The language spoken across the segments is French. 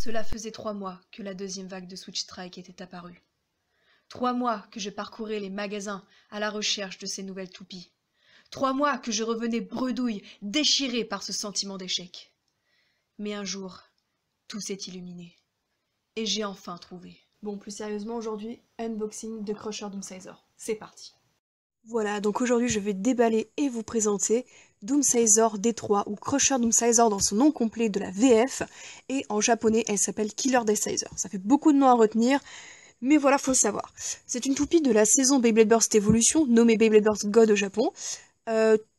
Cela faisait 3 mois que la deuxième vague de Switch Strike était apparue. 3 mois que je parcourais les magasins à la recherche de ces nouvelles toupies. 3 mois que je revenais bredouille, déchirée par ce sentiment d'échec. Mais un jour, tout s'est illuminé. Et j'ai enfin trouvé. Bon, plus sérieusement, aujourd'hui, unboxing de Crusher Doomsizer. C'est parti. Voilà, donc aujourd'hui je vais déballer et vous présenter Doomsizer D3 ou Crusher Doomsizer dans son nom complet de la VF, et en japonais elle s'appelle Killer Doomsizer. Ça fait beaucoup de noms à retenir, mais voilà, faut le savoir. C'est une toupie de la saison Beyblade Burst Evolution, nommée Beyblade Burst God au Japon.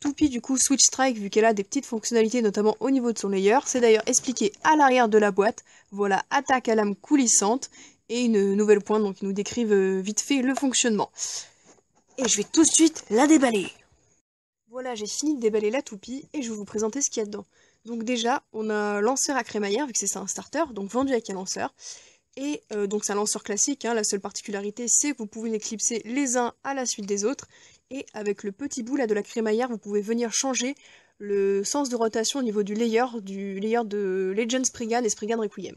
Toupie du coup Switch Strike, vu qu'elle a des petites fonctionnalités notamment au niveau de son layer. C'est d'ailleurs expliqué à l'arrière de la boîte. Voilà, attaque à lame coulissante et une nouvelle pointe, donc ils nous décrivent vite fait le fonctionnement. Et je vais tout de suite la déballer. Voilà, j'ai fini de déballer la toupie et je vais vous présenter ce qu'il y a dedans. Donc déjà, on a un lanceur à crémaillère, vu que c'est un starter, donc vendu avec un lanceur. Et donc c'est un lanceur classique, hein, la seule particularité c'est que vous pouvez les clipser les uns à la suite des autres. Et avec le petit bout là de la crémaillère, vous pouvez venir changer le sens de rotation au niveau du layer de Legend Spriggan et Spriggan Requiem.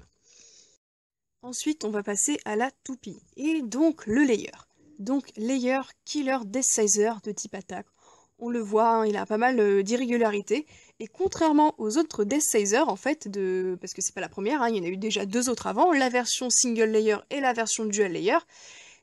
Ensuite, on va passer à la toupie. Et donc le layer. Donc layer Killer Doomsizer de type attaque. On le voit, hein, il a pas mal d'irrégularités. Et contrairement aux autres Doomsizer, en fait, parce que c'est pas la première, hein, il y en a eu déjà 2 autres avant, la version single layer et la version dual layer,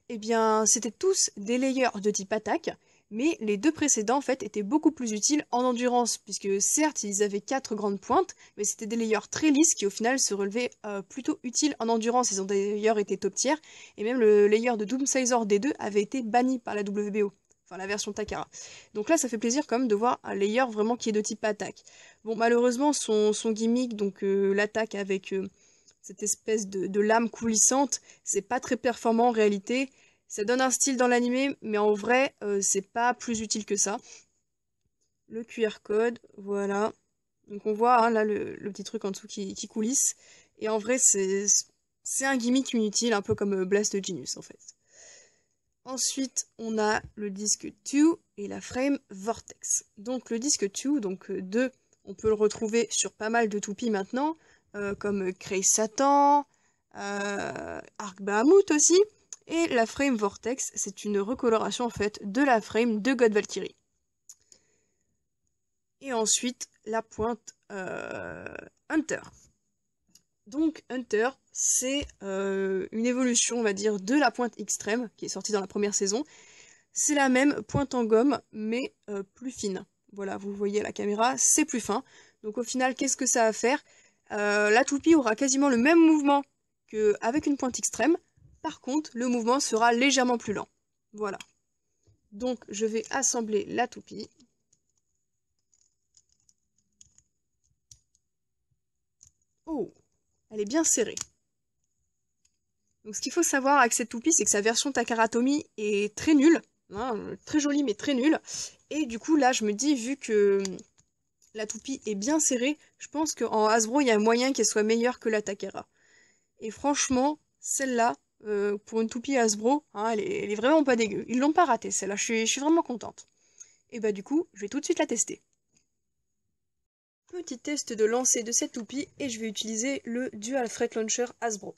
eh bien c'était tous des layers de type attaque, mais les 2 précédents en fait étaient beaucoup plus utiles en endurance, puisque certes ils avaient 4 grandes pointes, mais c'était des layers très lisses qui au final se relevaient plutôt utiles en endurance. Ils ont d'ailleurs été top tier, et même le layer de Doomsizer D2 avait été banni par la WBO. Enfin, la version Takara. Donc là, ça fait plaisir quand même de voir un layer vraiment qui est de type attaque. Bon, malheureusement, son gimmick, donc l'attaque avec cette espèce de lame coulissante, c'est pas très performant en réalité. Ça donne un style dans l'animé, mais en vrai, c'est pas plus utile que ça. Le QR code, voilà. Donc on voit hein, là le petit truc en dessous qui coulisse. Et en vrai, c'est un gimmick inutile, un peu comme Blast Genius en fait. Ensuite, on a le disque 2 et la frame Vortex. Donc le disque 2, donc 2, on peut le retrouver sur pas mal de toupies maintenant, comme Cray Satan, Arc Bahamut aussi. Et la frame Vortex, c'est une recoloration en fait de la frame de God Valkyrie. Et ensuite, la pointe Hunter. Donc Hunter, c'est une évolution, on va dire, de la pointe extrême, qui est sortie dans la première saison. C'est la même pointe en gomme, mais plus fine. Voilà, vous voyez à la caméra, c'est plus fin. Donc au final, qu'est-ce que ça va faire? La toupie aura quasiment le même mouvement qu'avec une pointe extrême. Par contre, le mouvement sera légèrement plus lent. Voilà. Donc je vais assembler la toupie. Oh! Elle est bien serrée. Donc ce qu'il faut savoir avec cette toupie, c'est que sa version Takara Tomy est très nulle. Hein, très jolie mais très nulle. Et du coup là je me dis, vu que la toupie est bien serrée, je pense qu'en Hasbro il y a moyen qu'elle soit meilleure que la Takara. Et franchement, celle-là, pour une toupie Hasbro, hein, elle est vraiment pas dégueu. Ils l'ont pas ratée celle-là, je suis vraiment contente. Et bah du coup, je vais tout de suite la tester. Petit test de lancer de cette toupie et je vais utiliser le Dual Fret Launcher Hasbro.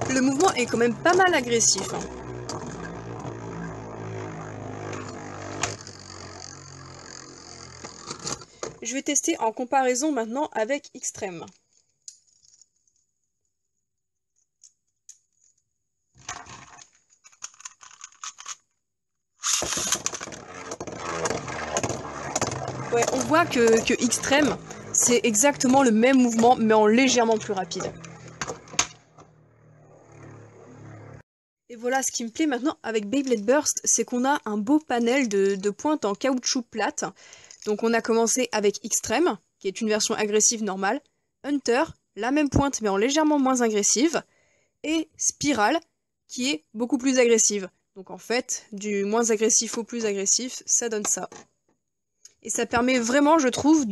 Le mouvement est quand même pas mal agressif. Hein. Je vais tester en comparaison maintenant avec Extreme. Ouais, on voit que Extreme, c'est exactement le même mouvement, mais en légèrement plus rapide. Et voilà, ce qui me plaît maintenant avec Beyblade Burst, c'est qu'on a un beau panel de pointes en caoutchouc plate. Donc on a commencé avec Extreme, qui est une version agressive normale, Hunter, la même pointe mais en légèrement moins agressive, et Spiral, qui est beaucoup plus agressive. Donc en fait, du moins agressif au plus agressif, ça donne ça. Et ça permet vraiment, je trouve,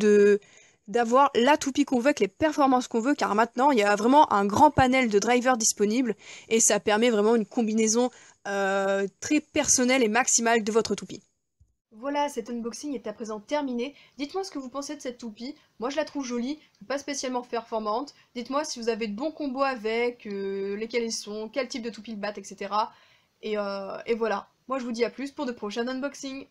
d'avoir la toupie qu'on veut avec les performances qu'on veut, car maintenant il y a vraiment un grand panel de drivers disponibles et ça permet vraiment une combinaison très personnelle et maximale de votre toupie. Voilà, cet unboxing est à présent terminé. Dites-moi ce que vous pensez de cette toupie. Moi, je la trouve jolie, pas spécialement performante. Dites-moi si vous avez de bons combos avec, lesquels ils sont, quel type de toupie ils battent, etc. Et voilà. Moi, je vous dis à plus pour de prochains unboxings.